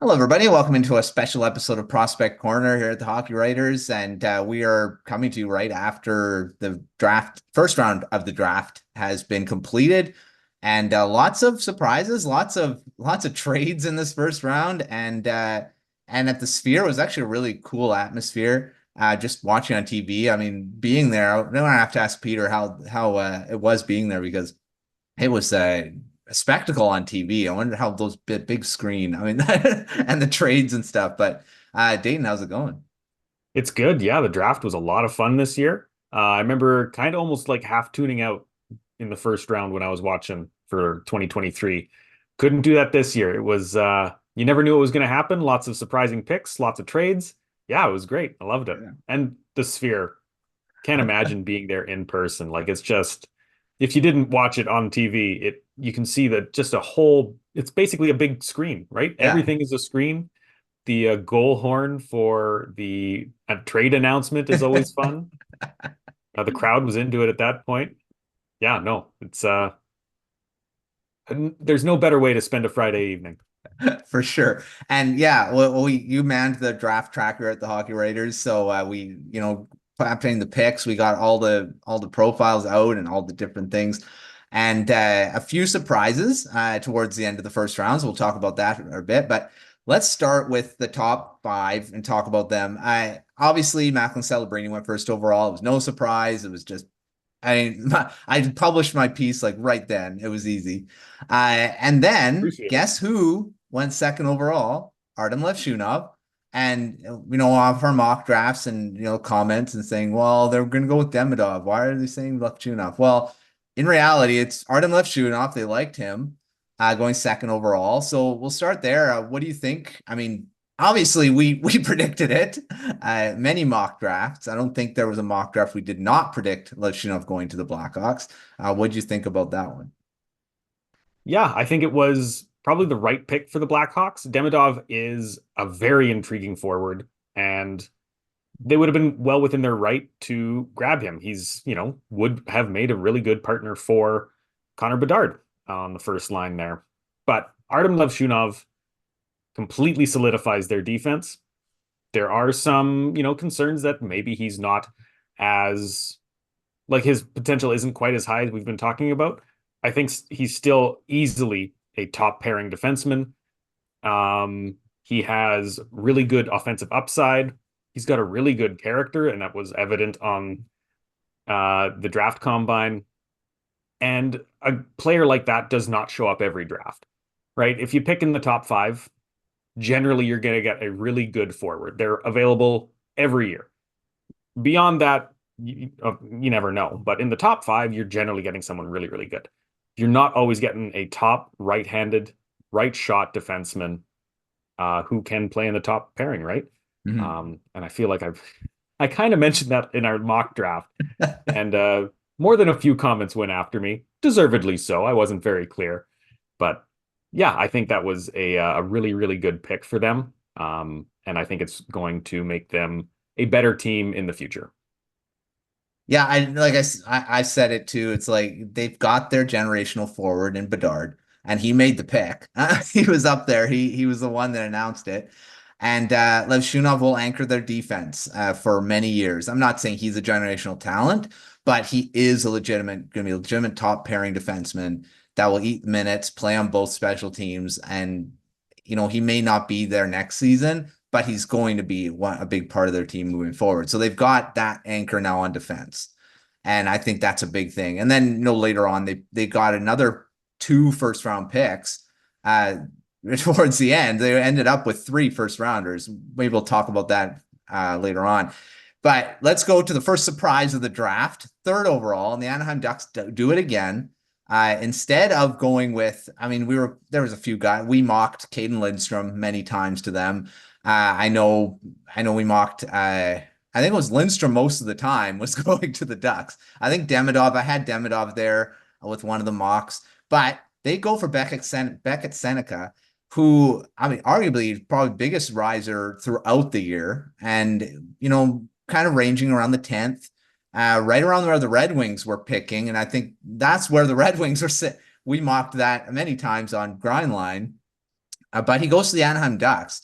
Hello, everybody. Welcome into a special episode of Prospect Corner here at the Hockey Writers. And we are coming to you right after the draft. First round of the draft has been completed, and lots of surprises, lots of trades in this first round. And at the Sphere was actually a really cool atmosphere. Just watching on TV. I mean, being there, I don't have to ask Peter how it was being there because it was a spectacle on TV. I wonder how those big screen, I mean, and the trades and stuff. But Dayton, how's it going? It's good. Yeah, the draft was a lot of fun this year. I remember kind of almost like half tuning out in the first round when I was watching for 2023. Couldn't do that this year. It was you never knew what was going to happen. Lots of surprising picks, lots of trades. Yeah, it was great. I loved it. Yeah. And the Sphere, can't imagine being there in person. Like it's just if you didn't watch it on TV, it you can see that just a whole it's basically a big screen, right? Yeah. Everything is a screen. The goal horn for the trade announcement is always fun. The crowd was into it at that point. Yeah, no, it's there's no better way to spend a Friday evening. For sure. And yeah, you manned the draft tracker at the Hockey Writers, so we, playing the picks, we got all the profiles out and all the different things, and a few surprises towards the end of the first rounds. We'll talk about that in a bit, but let's start with the top five and talk about them. I obviously Macklin Celebrini went first overall. It was no surprise. It was just I mean, I published my piece like right then. It was easy. And then Appreciate it. guess who went second overall? Artyom Levshunov. And off our mock drafts and comments and saying, well, they're going to go with Demidov. Why are they saying Levshunov? Well, in reality, it's Artyom Levshunov. They liked him going second overall. So we'll start there. What do you think? I mean, obviously we predicted it. Many mock drafts. I don't think there was a mock draft we did not predict Levshunov going to the Blackhawks. What do you think about that one? Yeah, I think it was probably the right pick for the Blackhawks. Demidov is a very intriguing forward, and they would have been well within their right to grab him. He's, would have made a really good partner for Connor Bedard on the first line there. But Artem Levshunov completely solidifies their defense. There are some, concerns that maybe he's not as like his potential isn't quite as high as we've been talking about. I think he's still easily a top pairing defenseman. He has really good offensive upside. He's got a really good character, and that was evident on the draft combine. And a player like that does not show up every draft, right? If you pick in the top five, generally you're going to get a really good forward. They're available every year. Beyond that, you never know. But in the top five, you're generally getting someone really, really good. You're not always getting a top right-handed, right shot defenseman who can play in the top pairing, right? Mhm. And I feel like I kind of mentioned that in our mock draft, and more than a few comments went after me, deservedly so. I wasn't very clear, but yeah, I think that was a really, really good pick for them. And I think it's going to make them a better team in the future. Yeah, I said it too. It's like they've got their generational forward in Bedard, and he made the pick. He was up there. He was the one that announced it. And Levshunov will anchor their defense for many years. I'm not saying he's a generational talent, but he is going to be a legitimate top pairing defenseman that will eat minutes, play on both special teams, and he may not be there next season, but he's going to be a big part of their team moving forward. So they've got that anchor now on defense. And I think that's a big thing. And then, later on, they got another two first round picks. Towards the end, they ended up with three first rounders. Maybe we'll talk about that later on. But let's go to the first surprise of the draft, third overall, and the Anaheim Ducks do it again. Instead of going with, I mean, there was a few guys we mocked Caden Lindstrom many times to them. I know we mocked. I think it was Lindstrom most of the time was going to the Ducks. I think Demidov. I had Demidov there with one of the mocks, but they go for Beckett Sennecke, who I mean, arguably probably biggest riser throughout the year, and kind of ranging around the 10th, right around where the Red Wings were picking, and I think that's where the Red Wings are sit. We mocked that many times on Grindline. but he goes to the Anaheim Ducks.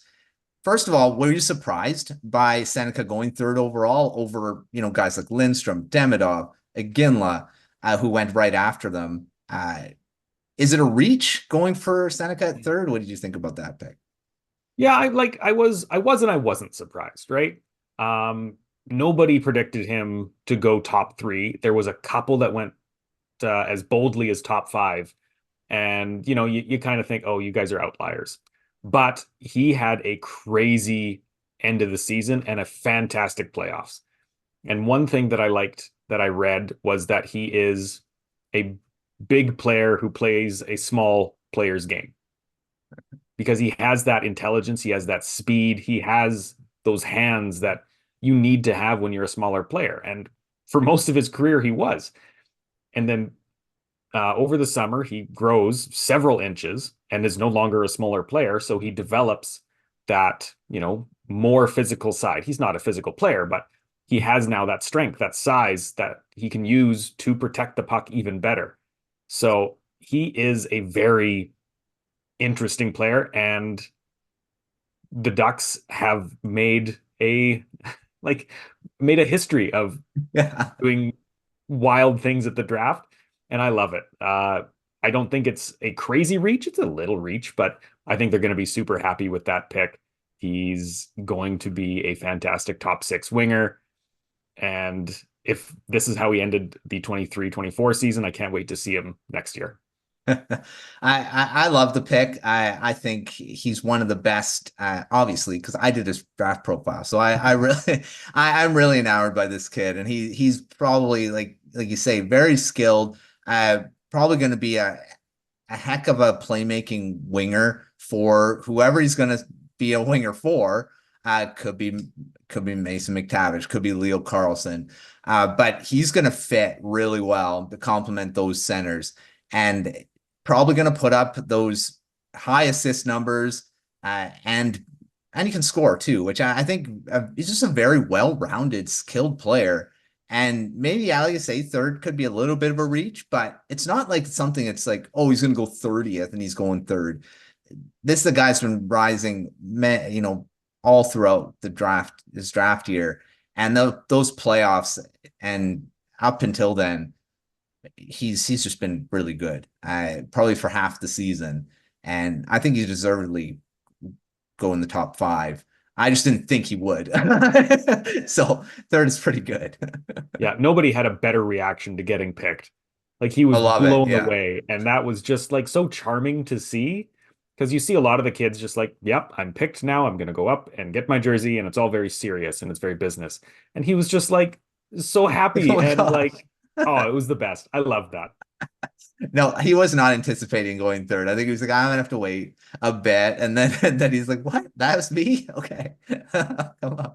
First of all, were you surprised by Sennecke going third overall over, guys like Lindstrom, Demidov, Iginla, who went right after them? Is it a reach going for Sennecke at third? What did you think about that pick? Yeah, I wasn't surprised, right? Um, Nobody predicted him to go top three. There was a couple that went as boldly as top five, and you kind of think, oh, you guys are outliers. But he had a crazy end of the season and a fantastic playoffs. And one thing that I liked that I read was that he is a big player who plays a small player's game because he has that intelligence, he has that speed, he has those hands that you need to have when you're a smaller player. And for most of his career, he was. And then over the summer, he grows several inches and is no longer a smaller player. So he develops that, more physical side. He's not a physical player, but he has now that strength, that size that he can use to protect the puck even better. So he is a very interesting player. And the Ducks have like made a history of Yeah. doing wild things at the draft, and I love it. I don't think it's a crazy reach. It's a little reach, but I think they're going to be super happy with that pick. He's going to be a fantastic top six winger. And if this is how he ended the 23-24 season, I can't wait to see him next year. I love the pick. I think he's one of the best, obviously, because I did his draft profile. So I really I'm really enamored by this kid, and he's probably like you say, very skilled. Probably going to be a heck of a playmaking winger for whoever he's going to be a winger for. Could be Mason McTavish, could be Leo Carlson, but he's going to fit really well to complement those centers. And probably going to put up those high assist numbers, and he can score too, which I think he's just a very well-rounded, skilled player. And maybe, like you say, third could be a little bit of a reach, but it's not like something it's like, oh, he's going to go 30th and he's going third. This is the guy's been rising, all throughout his draft year, and those playoffs, and up until then he's just been really good, probably for half the season, and I think he deservedly go in the top five. I just didn't think he would. So third is pretty good. Yeah, nobody had a better reaction to getting picked. Like he I was love it. blown Yeah. away, and that was just like so charming to see because you see a lot of the kids just like, "Yep, I'm picked now. I'm going to go up and get my jersey," and it's all very serious and it's very business. And he was just like so Like, happy oh my and God. like, oh, it was the best. I love that. No, he was not anticipating going third. I think he was like, I'm gonna have to wait a bit. And then and then he's like, what? That was me? Okay. Come on.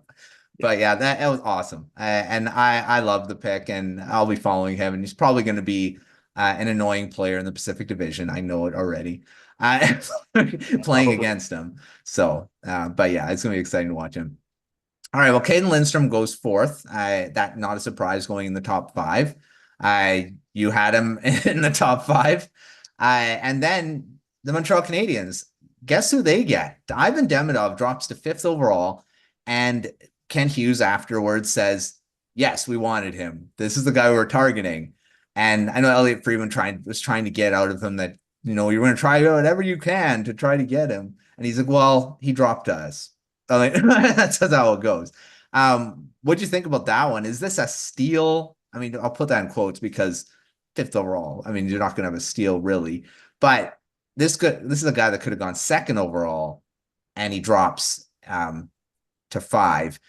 Yeah. But yeah, that was awesome. And I love the pick, and I'll be following him. And he's probably going to be an annoying player in the Pacific Division. I know it already. Uh, Playing Probably. against him. So, but yeah, it's gonna be exciting to watch him. All right, well, Caden Lindstrom goes fourth. That not a surprise going in the top five. You had him in the top five. And then the Montreal Canadiens, guess who they get? Ivan Demidov drops to fifth overall, and Kent Hughes afterwards says, "Yes, we wanted him. This is the guy we were targeting." And I know Elliot Friedman was trying to get out of him that you're going to try whatever you can to try to get him, and he's like, "Well, he dropped to us." That's how it goes. What'd you think about that one? Is this a steal? I mean, I'll put that in quotes because fifth overall. I mean, you're not going to have a steal really, but this is a guy that could have gone second overall, and he drops to five.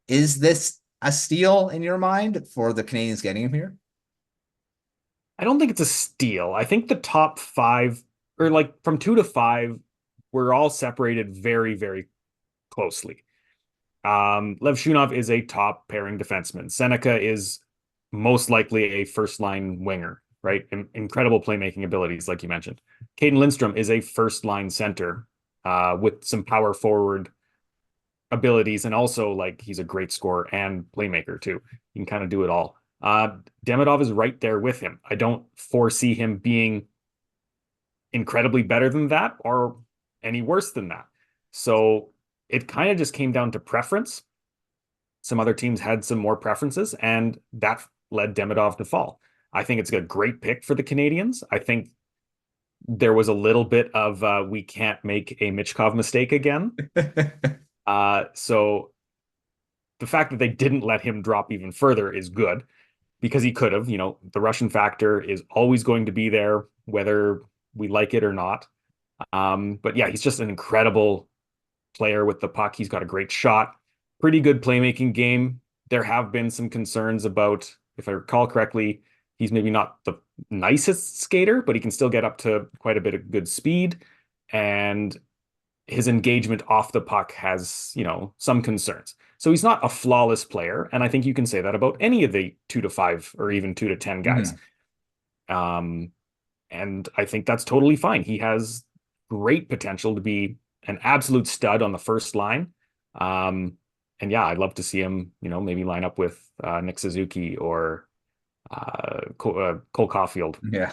Is this a steal in your mind for the Canadians getting him here? I don't think it's a steal. I think the top five, or like from two to five, we're all separated very, very closely. Levshunov is a top pairing defenseman. Sennecke is most likely a first line winger, right? Incredible playmaking abilities, like you mentioned. Caden Lindstrom is a first line center with some power forward abilities, and also like he's a great scorer and playmaker too. He can kind of do it all. Demidov is right there with him. I don't foresee him being incredibly better than that, or any worse than that. So it kind of just came down to preference. Some other teams had some more preferences, and that led Demidov to fall. I think it's a great pick for the Canadiens. I think there was a little bit of we can't make a Michkov mistake again. So the fact that they didn't let him drop even further is good because he could have. The Russian factor is always going to be there, whether we like it or not. But yeah, he's just an incredible player with the puck. He's got a great shot, pretty good playmaking game. There have been some concerns about, if I recall correctly, he's maybe not the nicest skater, but he can still get up to quite a bit of good speed. And his engagement off the puck has, some concerns. So he's not a flawless player. And I think you can say that about any of the 2 to 5 or even 2 to 10 guys. And I think that's totally fine. He has great potential to be an absolute stud on the first line. And yeah, I'd love to see him, maybe line up with Nick Suzuki or Cole Caulfield. Yeah.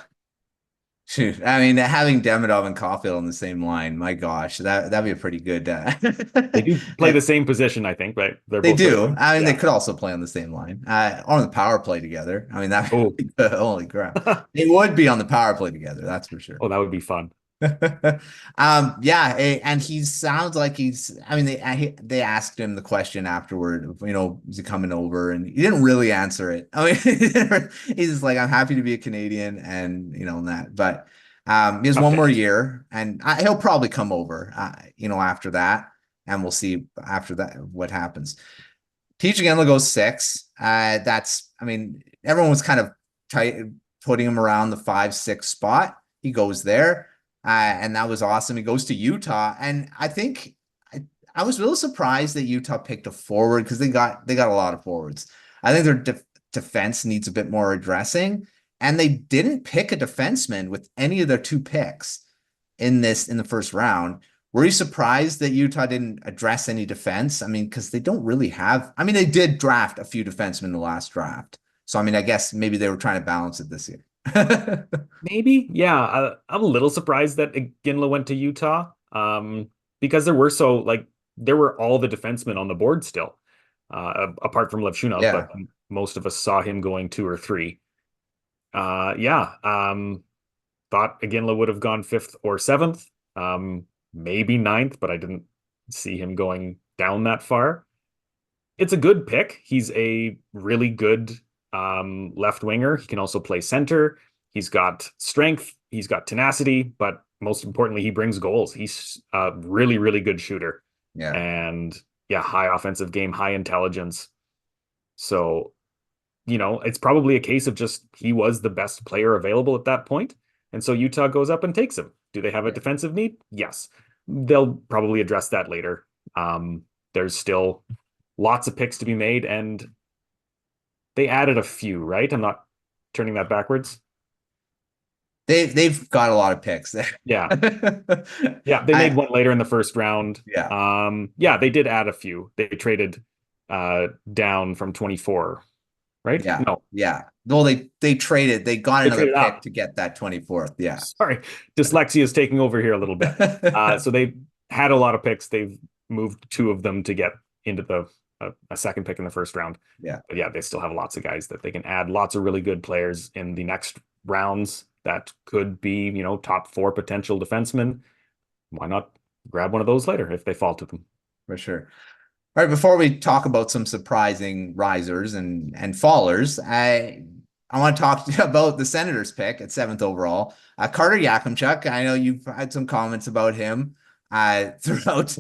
Shoot, I mean, having Demidov and Caulfield on the same line, my gosh, that'd be a pretty good. They do play the same position, I think, but they're They both do. right. I mean, they Yeah. could also play on the same line, on the power play together. I mean, that would Oh, be good. Holy crap, they would be on the power play together. That's for sure. oh, that would be fun. Yeah, and he sounds like he's. I mean, they asked him the question afterward. Is he coming over? And he didn't really answer it. I mean, he's just like, I'm happy to be a Canadian, and that. But he has one Okay. more year, and he'll probably come over. After that, and we'll see after that what happens. Iginla goes 6. I mean, everyone was kind of tight, putting him around the 5-6 spot. He goes there. And that was awesome. He goes to Utah, and I think I was really surprised that Utah picked a forward because they got a lot of forwards. I think their defense needs a bit more addressing, and they didn't pick a defenseman with any of their 2 picks in the first round. Were you surprised that Utah didn't address any defense? I mean, because they don't really have. I mean, they did draft a few defensemen in the last draft, so I mean, I guess maybe they were trying to balance it this year. Maybe, yeah. I'm a little surprised that Iginla went to Utah, because there were all the defensemen on the board still, apart from Levshunov, Yeah. but most of us saw him going 2 or 3. Yeah. Thought Iginla would have gone 5th or 7th, maybe 9th, but I didn't see him going down that far. It's a good pick. He's a really good left winger. He can also play center. He's got strength. He's got tenacity, but most importantly, he brings goals. He's a really, really good shooter. Yeah. And yeah, high offensive game, high intelligence. So, it's probably a case of just he was the best player available at that point. And so Utah goes up and takes him. Do they have a defensive need? Yes. They'll probably address that later. There's still lots of picks to be made, and they added a few, right? I'm not turning that backwards. They've got a lot of picks. Yeah. Yeah, they made one later in the first round. Yeah. Yeah, they did add a few. They traded down from 24, right? Yeah. No, Yeah. Well, they traded. They got they another traded pick up. to get that 24th. Yeah. Sorry, dyslexia is taking over here a little bit. So they had a lot of picks. They've moved 2 of them to get into a second pick in the first round. Yeah. But yeah, they still have lots of guys that they can add. Lots of really good players in the next rounds that could be, top 4 potential defensemen. Why not grab one of those later if they fall to them? For sure. All right, before we talk about some surprising risers and fallers, I want to talk about the Senators pick at 7th overall. Carter Yakemchuk. I know you've had some comments about him throughout,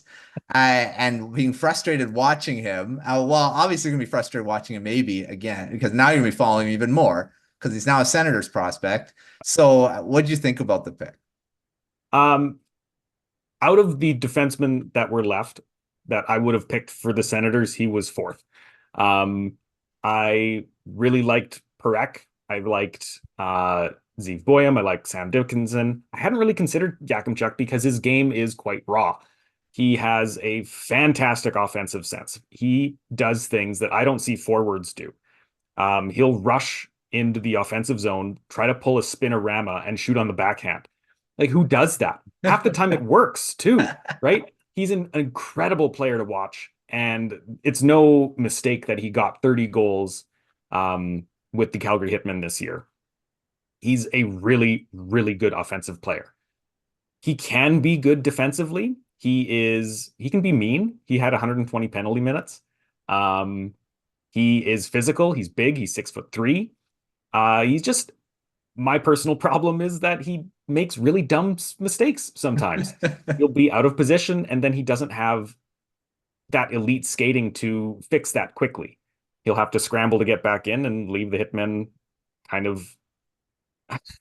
and being frustrated watching him. Well, obviously, you're gonna be frustrated watching him maybe again because now you're gonna be following him even more because he's now a Senators prospect. So, what do you think about the pick? Out of the defensemen that were left that I would have picked for the Senators, he was 4th. I really liked Perek. I liked Zeev Boyum. I liked Sam Dickinson. I hadn't really considered Yakemchuk because his game is quite raw. He has a fantastic offensive sense. He does things that I don't see forwards do. He'll rush into the offensive zone, try to pull a spinorama and shoot on the backhand. Like, who does that? half the time it works too, right? He's an incredible player to watch, and it's no mistake that he got 30 goals with the Calgary Hitmen this year. He's a really, really good offensive player. He can be good defensively. He can be mean. He had 120 penalty minutes. Um, he is physical. He's big. He's 6'3". He's just my personal problem is that he makes really dumb mistakes sometimes. He'll be out of position and then he doesn't have that elite skating to fix that quickly. He'll have to scramble to get back in and leave the Hitmen kind of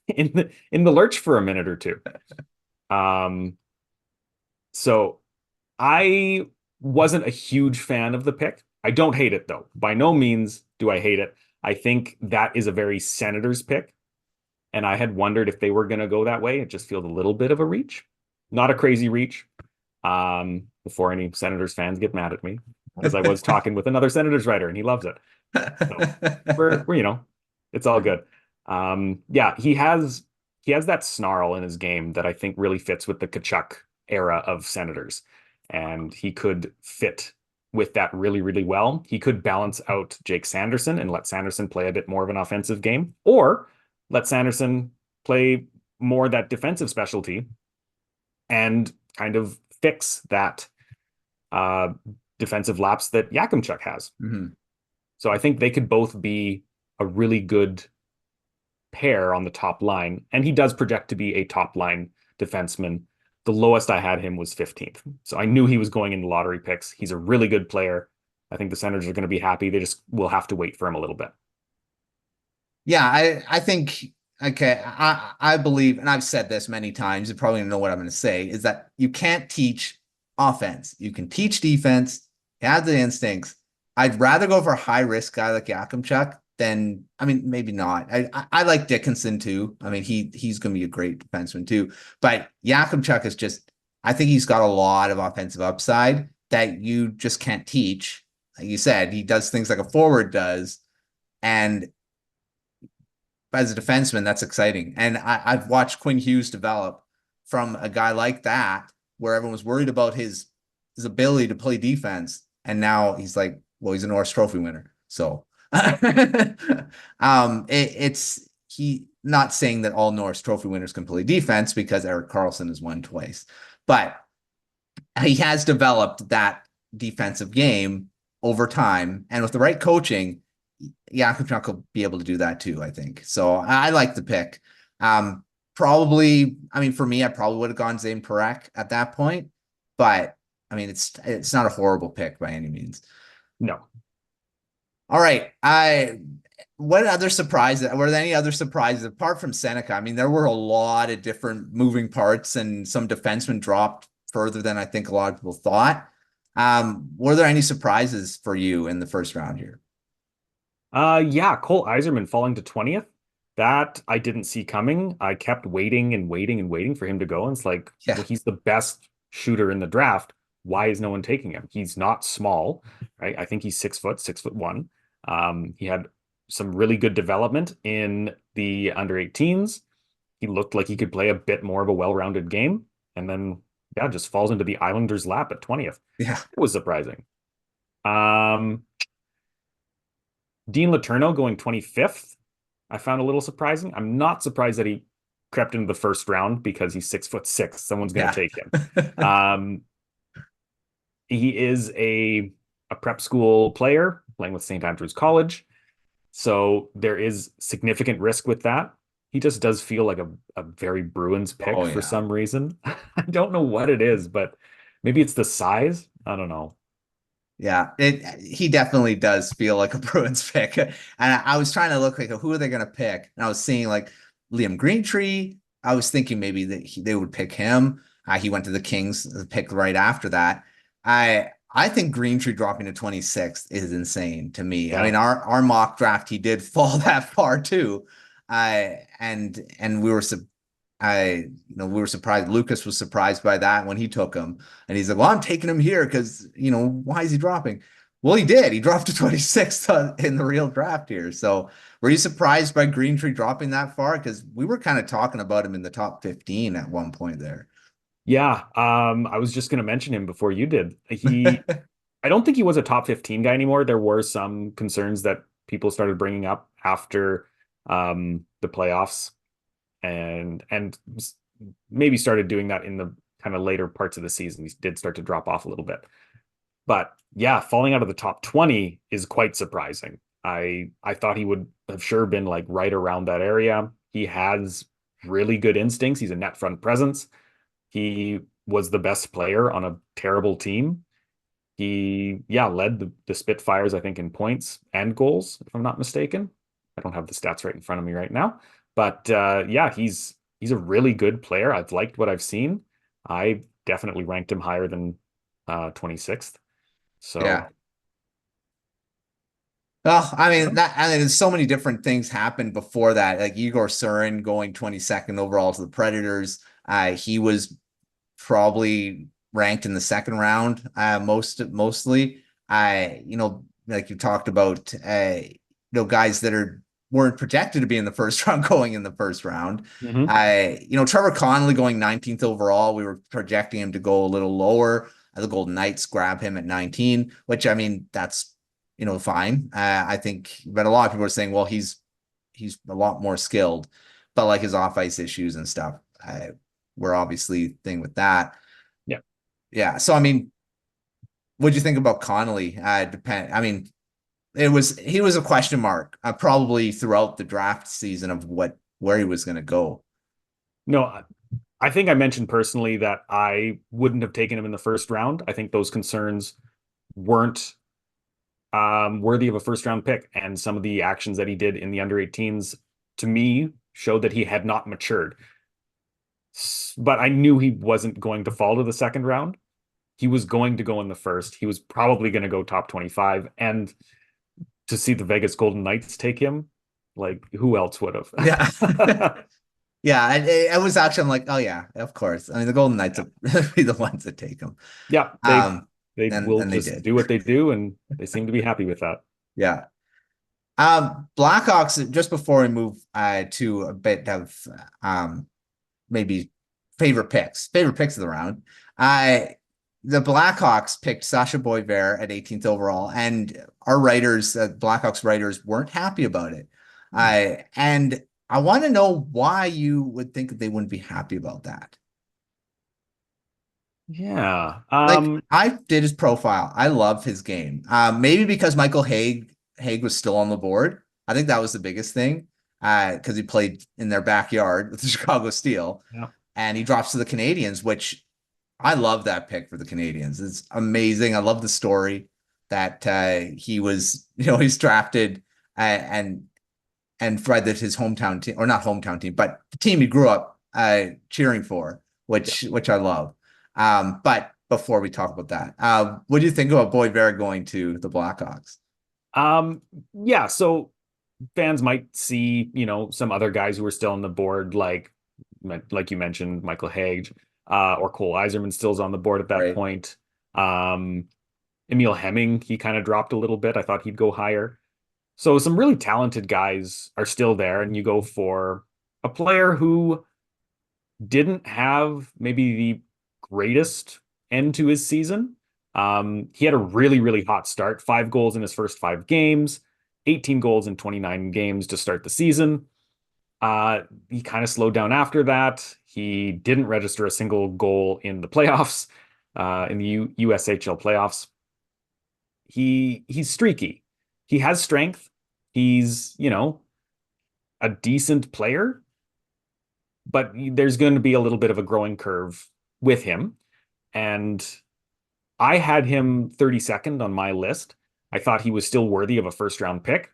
in the lurch for a minute or two. Um, so I wasn't a huge fan of the pick. I don't hate it though. By no means do I hate it. I think that is a very Senators pick. And I had wondered if they were going to go that way. It just feels a little bit of a reach, not a crazy reach. Before any Senators fans get mad at me, as I was talking with another Senators writer, and he loves it. So we're it's all good. Yeah, he has that snarl in his game that I think really fits with the Tkachuk era of Senators, and he could fit with that really, really well. He could balance out Jake Sanderson and let Sanderson play a bit more of an offensive game, or let Sanderson play more that defensive specialty and kind of fix that defensive lapse that Yakemchuk has. Mm-hmm. So I think they could both be a really good pair on the top line. And he does project to be a top line defenseman. The lowest I had him was 15th. So I knew he was going into lottery picks. He's a really good player. I think the Senators are going to be happy. They just will have to wait for him a little bit. Yeah, I think okay, I believe, and I've said this many times, you probably know what I'm going to say, is that you can't teach offense. You can teach defense, you have the instincts. I'd rather go for a high risk guy like Yakemchuk than, I mean, maybe not. I like Dickinson too. I mean, he's going to be a great defenseman too. But Yakemchuk is just, I think he's got a lot of offensive upside that you just can't teach. Like you said, he does things like a forward does. And as a defenseman, that's exciting. And I've watched Quinn Hughes develop from a guy like that, where everyone was worried about his ability to play defense. And now he's like, well, he's a Norris Trophy winner. So it's he not saying that all Norris Trophy winners can play defense because Erik Karlsson has won twice, but he has developed that defensive game over time. And with the right coaching, Yakemchuk will be able to do that too, I think. So I like the pick. Probably, I mean, for me, I probably would have gone Zane Parekh at that point, but I mean, it's not a horrible pick by any means. No. All right. What other surprises? Were there any other surprises apart from Sennecke? I mean, there were a lot of different moving parts, and some defensemen dropped further than I think a lot of people thought. Were there any surprises for you in the first round here? Yeah, Cole Iserman falling to 20th. That I didn't see coming. I kept waiting and waiting and waiting for him to go. And it's like, Yeah. well, he's the best shooter in the draft. Why is no one taking him? He's not small, right? I think he's 6', 6'1". He had some really good development in the under 18s. He looked like he could play a bit more of a well-rounded game. And then, yeah, just falls into the Islanders' lap at 20th. Yeah. It was surprising. Dean Letourneau going 25th, I found a little surprising. I'm not surprised that he crept into the first round because he's 6'6". Someone's going to take him. He is a prep school player playing with St. Andrews College. So there is significant risk with that. He just does feel like a very Bruins pick for some reason. I don't know what it is, but maybe it's the size. I don't know. Yeah, he definitely does feel like a Bruins pick. And I was trying to look like who are they going to pick? And I was seeing like Liam Greentree. I was thinking maybe that they would pick him. He went to the Kings, the pick right after that. I think Greentree dropping to 26th is insane to me. Yeah. I mean, our mock draft, he did fall that far too. And we were we were surprised. Lucas was surprised by that when he took him, and he's like, "Well, I'm taking him here because why is he dropping?" Well, he did. He dropped to 26th in the real draft here. So, were you surprised by Greentree dropping that far? Because we were kind of talking about him in the top 15 at one point there. Yeah, I was just going to mention him before you did. I don't think he was a top 15 guy anymore. There were some concerns that people started bringing up after the playoffs and maybe started doing that in the kind of later parts of the season. He did start to drop off a little bit. But yeah, falling out of the top 20 is quite surprising. I thought he would have sure been like right around that area. He has really good instincts. He's a net front presence. He was the best player on a terrible team. He, yeah, led the Spitfires, I think, in points and goals, if I'm not mistaken. I don't have the stats right in front of me right now. But yeah, he's a really good player. I've liked what I've seen. I definitely ranked him higher than 26th. Yeah. So, Well, I mean, there's so many different things happened before that. Like Igor Surin going 22nd overall to the Predators. He was probably ranked in the second round, mostly. Like you talked about, guys that weren't projected to be in the first round going in the first round. mhm. Trevor Connolly going 19th overall. We were projecting him to go a little lower. The Golden Knights grab him at 19, which I mean, that's fine. I think, but a lot of people are saying, well, he's a lot more skilled, but like his off ice issues and stuff, we're obviously thing with that. Yeah. Yeah. So I mean, what'd you think about Connolly? I mean, he was a question mark, probably throughout the draft season of where he was going to go. No, I think I mentioned personally that I wouldn't have taken him in the first round. I think those concerns weren't worthy of a first round pick. And some of the actions that he did in the under 18s to me showed that he had not matured. But I knew he wasn't going to fall to the second round. He was going to go in the first. He was probably going to go top 25. And to see the Vegas Golden Knights take him, like who else would Yeah. have? Yeah, I was actually, I'm like, oh yeah, of course. I mean, the Golden Knights will be the ones that take him. Yeah, Um, they will and they just did. do what they do, and they seem to be happy with that. Yeah. Blackhawks, just before we move to a bit of maybe favorite picks of the round. The Blackhawks picked Sasha Boisvert at 18th overall, and our writers, Blackhawks writers, weren't happy about it. And I want to know why you would think that they wouldn't be happy about that. Yeah. Like I did his profile. I love his game. Maybe because Michael Haig was still on the board. I think that was the biggest thing. Because he played in their backyard with the Chicago Steel, Yeah. and he drops to the Canadiens, which I love that pick for the Canadiens. It's amazing. I love the story that he was, he's drafted and for his hometown team, or not hometown team, but the team he grew up cheering for, Yeah. which I love. But before we talk about that, what do you think about Boyd Vera going to the Blackhawks? Um, yeah, so fans might see, some other guys who are still on the board, like you mentioned, Michael Hage, or Cole Eiserman still's on the board at that Right. point. Um, Emil Hemming, he kind of dropped a little bit. I thought he'd go higher. So some really talented guys are still there, and you go for a player who didn't have maybe the greatest end to his season. He had a really, really hot start, 5 goals in his first 5 games, 18 goals in 29 games to start the season. He kind of slowed down after that. He didn't register a single goal in the playoffs, in the USHL playoffs. He's streaky. He has strength. He's, a decent player, but there's going to be a little bit of a growing curve with him. And I had him 32nd on my list. I thought he was still worthy of a first round pick.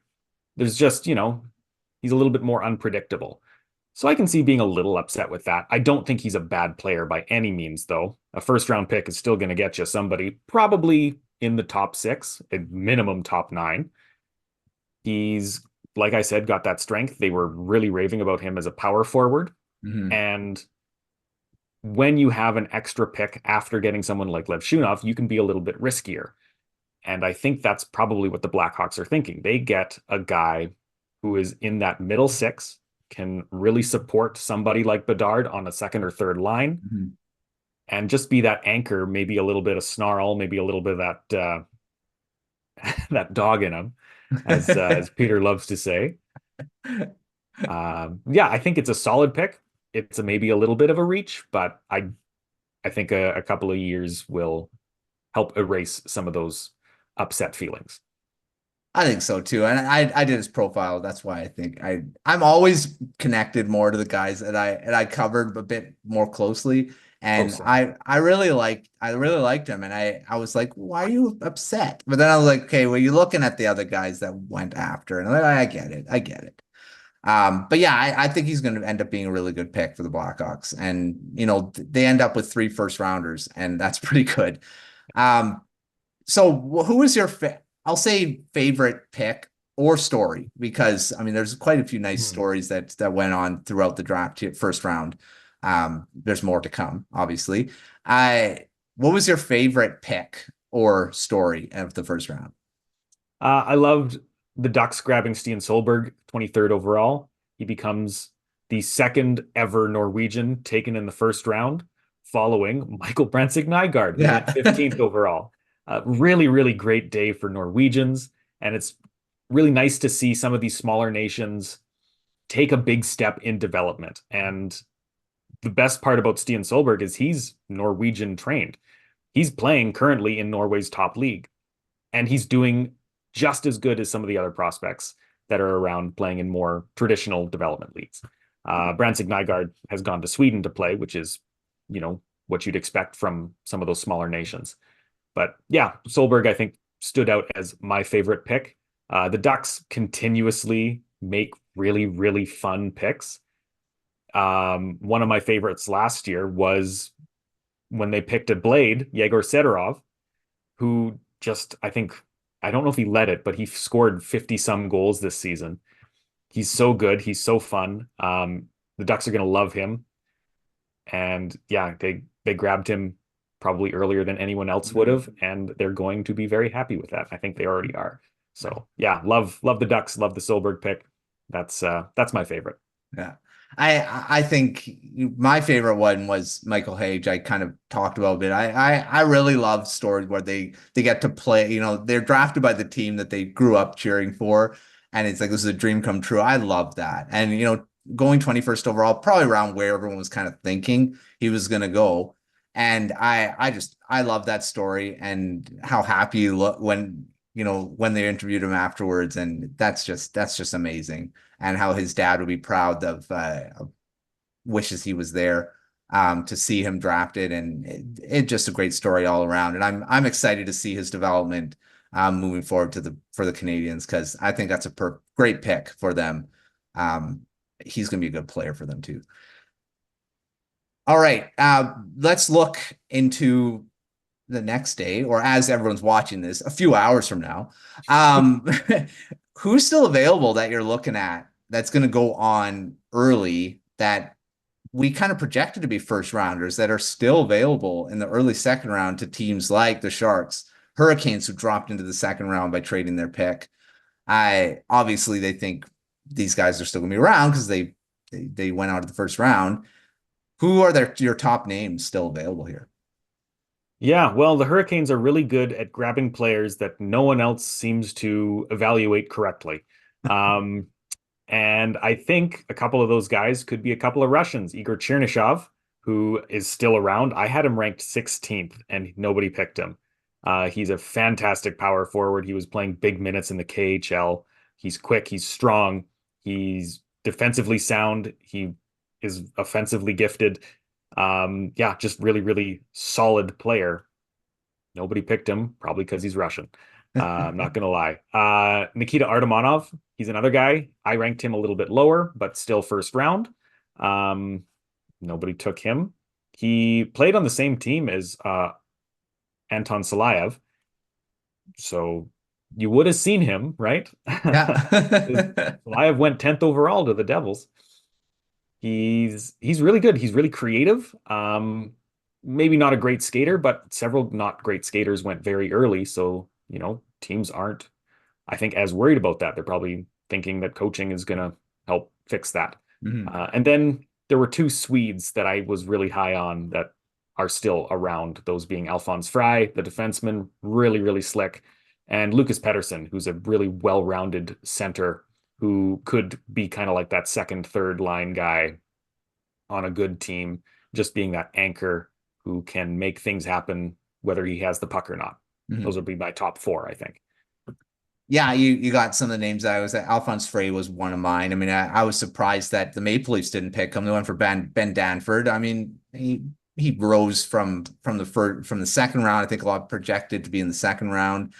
There's just, he's a little bit more unpredictable. So I can see being a little upset with that. I don't think he's a bad player by any means, though. A first round pick is still going to get you somebody probably in the top 6, at minimum top 9. He's, like I said, got that strength. They were really raving about him as a power forward. Mhm. And when you have an extra pick after getting someone like Levshunov, you can be a little bit riskier. And I think that's probably what the Blackhawks are thinking. They get a guy who is in that middle 6, can really support somebody like Bedard on a second or third line, Mhm. and just be that anchor, maybe a little bit of snarl, maybe a little bit of that that dog in him, as Peter loves to say. Yeah, I think it's a solid pick. It's maybe a little bit of a reach, but I think a couple of years will help erase some of those upset feelings. I think so too. And I did his profile. That's why I think I'm always connected more to the guys that I covered a bit more closely. Oh, And same. I really liked him. And I was like, why are you upset? But then I was like, okay, well, you're looking at the other guys that went after. And I get it. I get it. But yeah, I think he's going to end up being a really good pick for the Blackhawks. And, they end up with 3 first rounders, and that's pretty good. Um, so who is your I'll say favorite pick or story, because I mean there's quite a few nice Hmm. stories that went on throughout the draft first round. There's more to come, obviously. I What was your favorite pick or story of the first round? I loved the Ducks grabbing Stian Solberg, 23rd overall. He becomes the second ever Norwegian taken in the first round, following Michael Nygaard, who went Yeah. 15th overall. Really, really great day for Norwegians. And it's really nice to see some of these smaller nations take a big step in development. And the best part about Stian Solberg is he's Norwegian trained. He's playing currently in Norway's top league, and he's doing just as good as some of the other prospects that are around playing in more traditional development leagues. Brandon Nygaard has gone to Sweden to play, which is, what you'd expect from some of those smaller nations. But yeah, Solberg, I think, stood out as my favorite pick. The Ducks continuously make really, really fun picks. One of my favorites last year was when they picked a blade, Yegor Sedorov, who just, I don't know if he led it, but he scored 50 some goals this season. He's so good. He's so fun. The Ducks are going to love him. And yeah, they grabbed him probably earlier than anyone else would have, and they're going to be very happy with that. I think they already are. So yeah, love the Ducks, love the Solberg pick. That's my favorite. Yeah. I think my favorite one was Michael Hage. I kind of talked about a bit. I really love stories where they get to play, they're drafted by the team that they grew up cheering for. And it's like this is a dream come true. I love that. And going 21st overall, probably around where everyone was kind of thinking he was gonna go. And I love that story and how happy you look when they interviewed him afterwards. And that's just amazing, and how his dad would be proud of wishes he was there to see him drafted, and it just a great story all around. And I'm excited to see his development moving forward for the Canadiens, because I think that's a great pick for them. He's going to be a good player for them too. All right, let's look into the next day, or as everyone's watching this, a few hours from now. Um, who's still available that you're looking at that's going to go on early, that we kind of projected to be first rounders, that are still available in the early second round to teams like the Sharks, Hurricanes, who dropped into the second round by trading their pick? I obviously they think these guys are still going to be around because they went out of the first round. Who are your top names still available here? Yeah, well, the Hurricanes are really good at grabbing players that no one else seems to evaluate correctly. Um, and I think a couple of those guys could be a couple of Russians. Igor Chernyshov, who is still around. I had him ranked 16th and nobody picked him. He's a fantastic power forward. He was playing big minutes in the KHL. He's quick, he's strong, he's defensively sound, he is offensively gifted. Yeah, just really, really solid player. Nobody picked him, probably because he's Russian. I'm not gonna lie. Nikita Artymonov, he's another guy. I ranked him a little bit lower, but still first round. Um, Nobody took him. He played on the same team as Anton Salayev, so you would have seen him, right? Yeah. Salayev went 10th overall to the Devils. He's really good. He's really creative. Maybe not a great skater, but several not great skaters went very early. So, teams aren't, I think, as worried about that. They're probably thinking that coaching is going to help fix that. Mhm. And then there were two Swedes that I was really high on that are still around, those being Alphonse Fry, the defenseman, really, really slick, and Lucas Pettersson, who's a really well-rounded center who could be kind of like that second, third line guy on a good team, just being that anchor who can make things happen, whether he has the puck or not. Mhm. Those would be my top four, I think. Yeah, you got some of the names I was Alphonse Frey was one of mine. I mean, I was surprised that the Maple Leafs didn't pick him. They went for Ben Danford. I mean, he rose from the second round. I think a lot projected to be in the second round.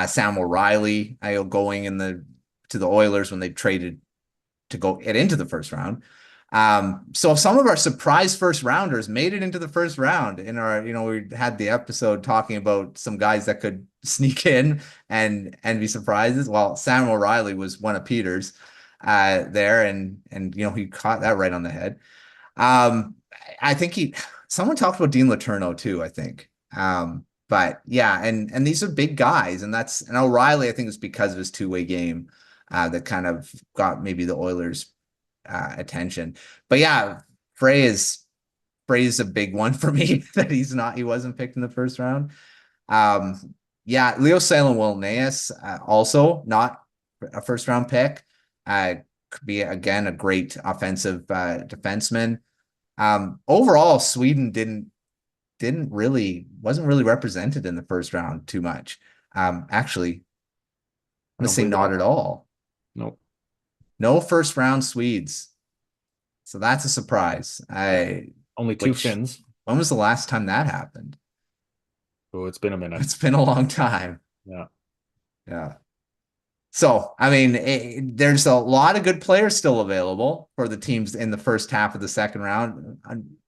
Sam O'Reilly, going to the Oilers when they traded to get into the first round. So some of our surprise first rounders made it into the first round in our, we had the episode talking about some guys that could sneak in and be surprises. Well, Sam O'Reilly was one of Peter's there, and he caught that right on the head. I think someone talked about Dean Letourneau too, I think. But yeah, and these are big guys, and O'Reilly, I think, is because of his two-way game that kind of got maybe the Oilers attention. But yeah, Frey is a big one for me that he wasn't picked in the first round. Yeah, Leo Salem-Wilneas, also not a first round pick. Could be again a great offensive defenseman. Overall, Sweden wasn't really represented in the first round too much. Actually, I I'm gonna don't say believe not that. at all. Nope. No first round Swedes. So that's a surprise. Yeah. Only two Which Finns. when was the last time that happened? Oh, it's been a minute. It's been a long time. Yeah. Yeah. So, I mean, there's a lot of good players still available for the teams in the first half of the second round.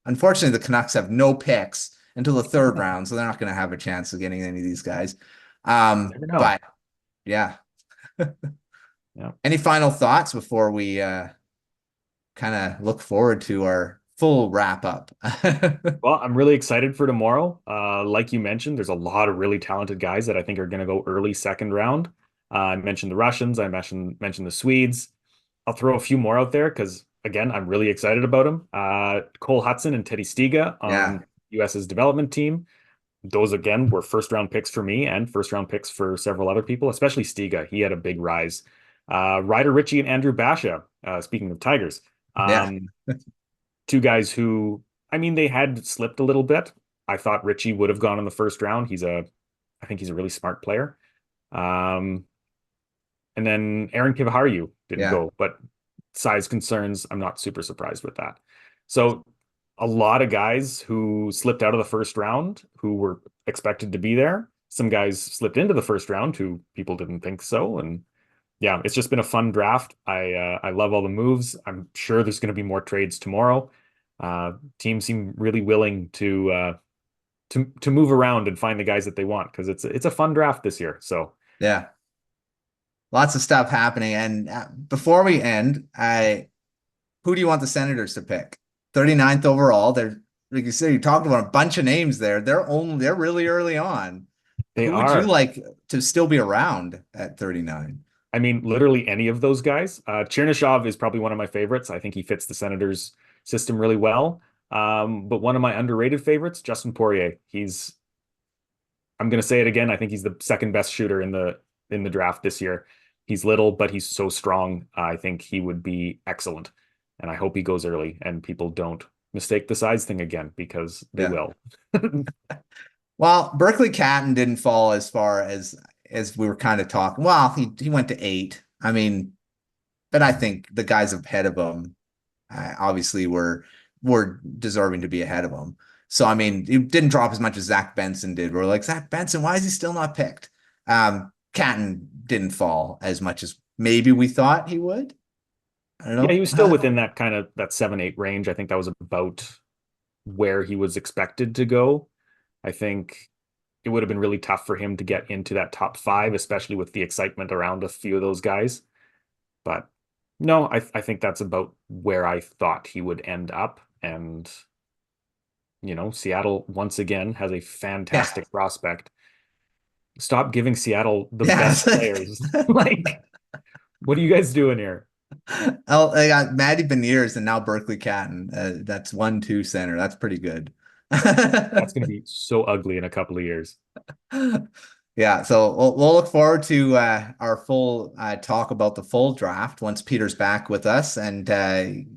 Unfortunately, the Canucks have no picks until the third round, so they're not going to have a chance of getting any of these guys. Never know. But yeah. Yeah. Any final thoughts before we kind of look forward to our full wrap up? Well, I'm really excited for tomorrow. Like you mentioned, there's a lot of really talented guys that I think are going to go early second round. I mentioned the Russians. I mentioned the Swedes. I'll throw a few more out there because again, I'm really excited about them. Cole Hudson and Teddy Stiga Yeah. on US's development team. Those again were first round picks for me and first round picks for several other people, especially Stiga. He had a big rise. Ryder Ritchie and Andrew Basha. Speaking of Tigers, Yeah. um, two guys who, I mean, they had slipped a little bit. I thought Ritchie would have gone in the first round. I think he's a really smart player. Um, and then Aaron Kivaharju didn't Yeah. go, but size concerns, I'm not super surprised with that. So a lot of guys who slipped out of the first round who were expected to be there. Some guys slipped into the first round who people didn't think so. And yeah, it's just been a fun draft. I love all the moves. I'm sure there's going to be more trades tomorrow. Teams seem really willing to move around and find the guys that they want because it's a fun draft this year. So Yeah. Lots of stuff happening. And before we end, who do you want the Senators to pick? 39th overall. They're like you said, you talked about a bunch of names there. They're really early on. they Who would you are. like to still be around at 39? I mean, literally any of those guys. Chernyshov is probably one of my favorites. I think he fits the Senators system really well. But one of my underrated favorites, Justin Poirier. I'm going to say it again. I think he's the second best shooter in the draft this year. He's little, but he's so strong. I think he would be excellent. And I hope he goes early and people don't mistake the size thing again because they Yeah. will. Well, Berkeley Catton didn't fall as far as we were kind of talking. Well, he went to 8. I mean, but I think the guys ahead of him obviously were deserving to be ahead of him. So I mean, he didn't drop as much as Zach Benson did. We're like, Zach Benson, why is he still not picked? Catton didn't fall as much as maybe we thought he would. I don't Yeah, he know. was still within that kind of that 7-8 range. I think that was about where he was expected to go. I think it would have been really tough for him to get into that top 5, especially with the excitement around a few of those guys. But no, I think that's about where I thought he would end up. And, Seattle once again has a Yeah. fantastic prospect. Stop giving Seattle the Yeah. best players. Like, what are you guys doing here? Oh, I got Matty Beniers and now Berkeley Catton. That's 1-2 center. That's pretty good. That's going to be so ugly in a couple of years. Yeah, so we'll look forward to our full talk about the full draft once Peter's back with us, and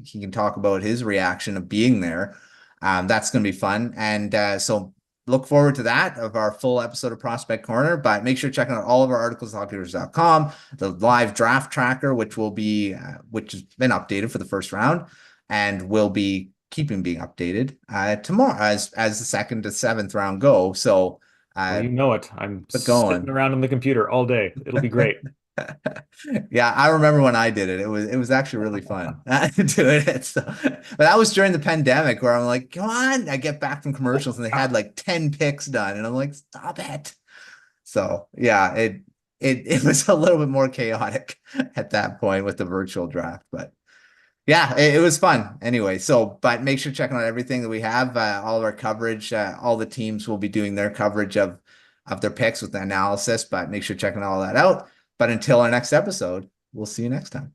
he can talk about his reaction of being there. That's going to be fun, and so look forward to that of our full episode of Prospect Corner. But make sure to check out all of our articles at hockeynews.com, the live draft tracker, which has been updated for the first round, and will be keeping being updated tomorrow as the second to seventh round go. So. Well, Uh, you know it. I'm but sitting going. around on the computer all day. It'll be great. Yeah, I remember when I did it. It was actually really fun doing it. So, but that was during the pandemic where I'm like, come on. I get back from commercials and they had Ah, like 10 picks done, and I'm like, stop it. So yeah, it was a little bit more chaotic at that point with the virtual draft, but yeah, it was fun anyway. So, but make sure to check out everything that we have, all of our coverage. All the teams will be doing their coverage of their picks with the analysis, but make sure to check all that out. But until our next episode, we'll see you next time.